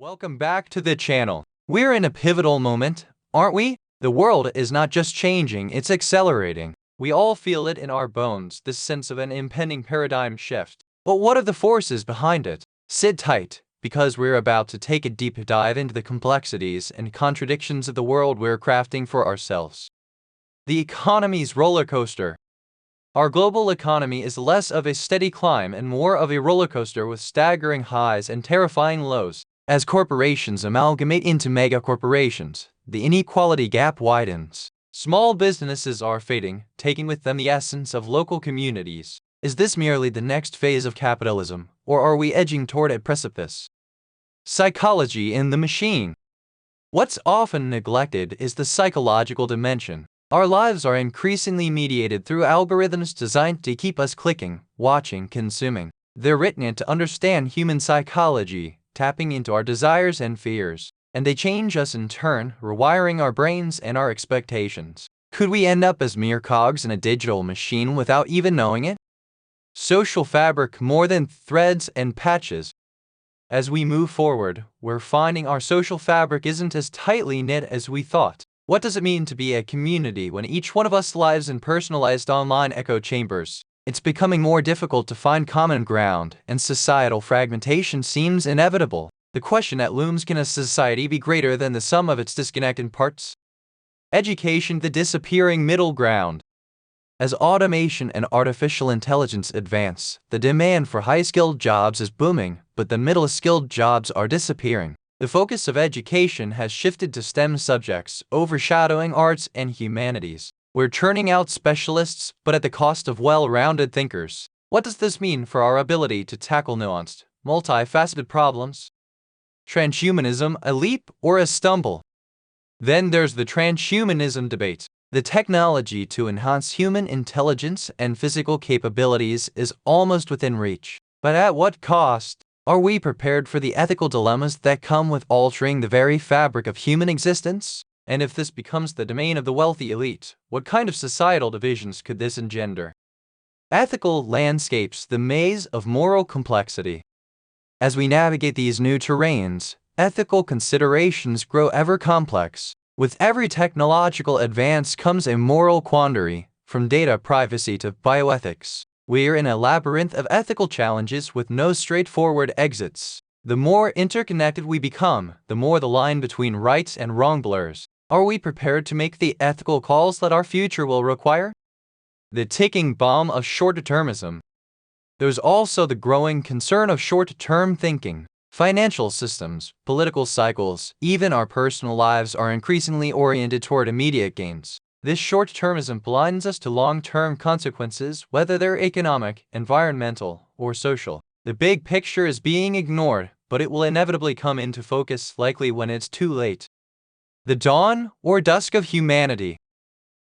Welcome back to the channel. We're in a pivotal moment, aren't we? The world is not just changing, it's accelerating. We all feel it in our bones, this sense of an impending paradigm shift. But what are the forces behind it? Sit tight, because we're about to take a deep dive into the complexities and contradictions of the world we're crafting for ourselves. The economy's roller coaster. Our global economy is less of a steady climb and more of a roller coaster with staggering highs and terrifying lows. As corporations amalgamate into mega-corporations, the inequality gap widens. Small businesses are fading, taking with them the essence of local communities. Is this merely the next phase of capitalism, or are we edging toward a precipice? Psychology in the machine. What's often neglected is the psychological dimension. Our lives are increasingly mediated through algorithms designed to keep us clicking, watching, consuming. They're written to understand human psychology, tapping into our desires and fears, and they change us in turn, rewiring our brains and our expectations. Could we end up as mere cogs in a digital machine without even knowing it? Social fabric more than threads and patches. As we move forward, we're finding our social fabric isn't as tightly knit as we thought. What does it mean to be a community when each one of us lives in personalized online echo chambers? It's becoming more difficult to find common ground, and societal fragmentation seems inevitable. The question that looms: can a society be greater than the sum of its disconnected parts? Education, the disappearing middle ground. As automation and artificial intelligence advance, the demand for high-skilled jobs is booming, but the middle-skilled jobs are disappearing. The focus of education has shifted to STEM subjects, overshadowing arts and humanities. We're churning out specialists, but at the cost of well-rounded thinkers. What does this mean for our ability to tackle nuanced, multifaceted problems? Transhumanism, a leap or a stumble? Then there's the transhumanism debate. The technology to enhance human intelligence and physical capabilities is almost within reach. But at what cost? Are we prepared for the ethical dilemmas that come with altering the very fabric of human existence? And if this becomes the domain of the wealthy elite, what kind of societal divisions could this engender? Ethical landscapes, the maze of moral complexity. As we navigate these new terrains, ethical considerations grow ever complex. With every technological advance comes a moral quandary, from data privacy to bioethics. We're in a labyrinth of ethical challenges with no straightforward exits. The more interconnected we become, the more the line between right and wrong blurs. Are we prepared to make the ethical calls that our future will require? The ticking bomb of short-termism. There's also the growing concern of short-term thinking. Financial systems, political cycles, even our personal lives are increasingly oriented toward immediate gains. This short-termism blinds us to long-term consequences, whether they're economic, environmental, or social. The big picture is being ignored, but it will inevitably come into focus, likely when it's too late. The dawn or dusk of humanity.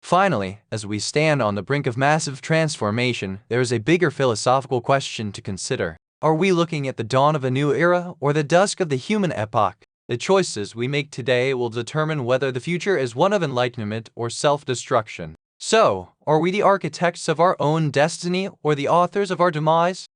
Finally, as we stand on the brink of massive transformation, there is a bigger philosophical question to consider. Are we looking at the dawn of a new era or the dusk of the human epoch? The choices we make today will determine whether the future is one of enlightenment or self-destruction. So, are we the architects of our own destiny or the authors of our demise?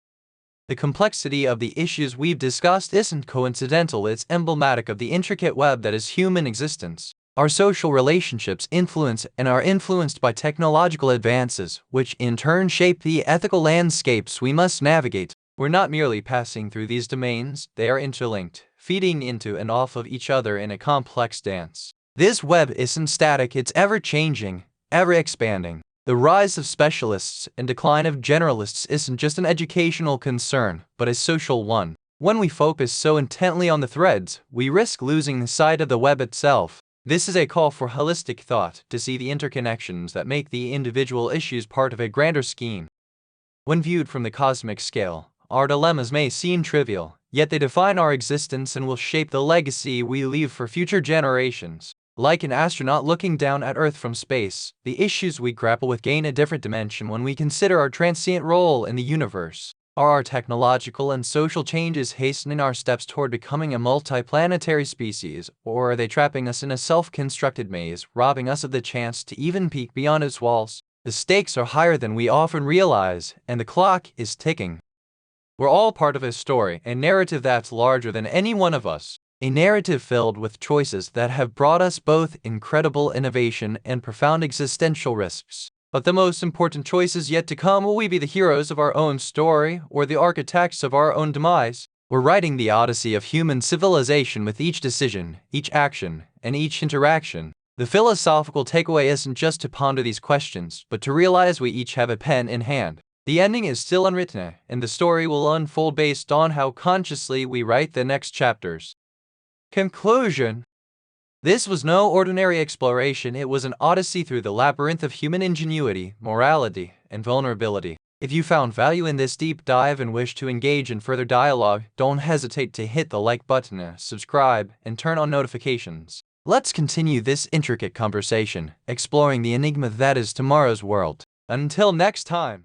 The complexity of the issues we've discussed isn't coincidental, it's emblematic of the intricate web that is human existence. Our social relationships influence and are influenced by technological advances, which in turn shape the ethical landscapes we must navigate. We're not merely passing through these domains, they are interlinked, feeding into and off of each other in a complex dance. This web isn't static, it's ever-changing, ever-expanding. The rise of specialists and decline of generalists isn't just an educational concern, but a social one. When we focus so intently on the threads, we risk losing sight of the web itself. This is a call for holistic thought, to see the interconnections that make the individual issues part of a grander scheme. When viewed from the cosmic scale, our dilemmas may seem trivial, yet they define our existence and will shape the legacy we leave for future generations. Like an astronaut looking down at Earth from space, the issues we grapple with gain a different dimension when we consider our transient role in the universe. Are our technological and social changes hastening our steps toward becoming a multiplanetary species, or are they trapping us in a self-constructed maze, robbing us of the chance to even peek beyond its walls? The stakes are higher than we often realize, and the clock is ticking. We're all part of a story, a narrative that's larger than any one of us. A narrative filled with choices that have brought us both incredible innovation and profound existential risks. But the most important choice is yet to come. Will we be the heroes of our own story or the architects of our own demise? We're writing the odyssey of human civilization with each decision, each action, and each interaction. The philosophical takeaway isn't just to ponder these questions, but to realize we each have a pen in hand. The ending is still unwritten, and the story will unfold based on how consciously we write the next chapters. Conclusion. This was no ordinary exploration, it was an odyssey through the labyrinth of human ingenuity, morality, and vulnerability. If you found value in this deep dive and wish to engage in further dialogue, don't hesitate to hit the like button, subscribe, and turn on notifications. Let's continue this intricate conversation, exploring the enigma that is tomorrow's world. Until next time.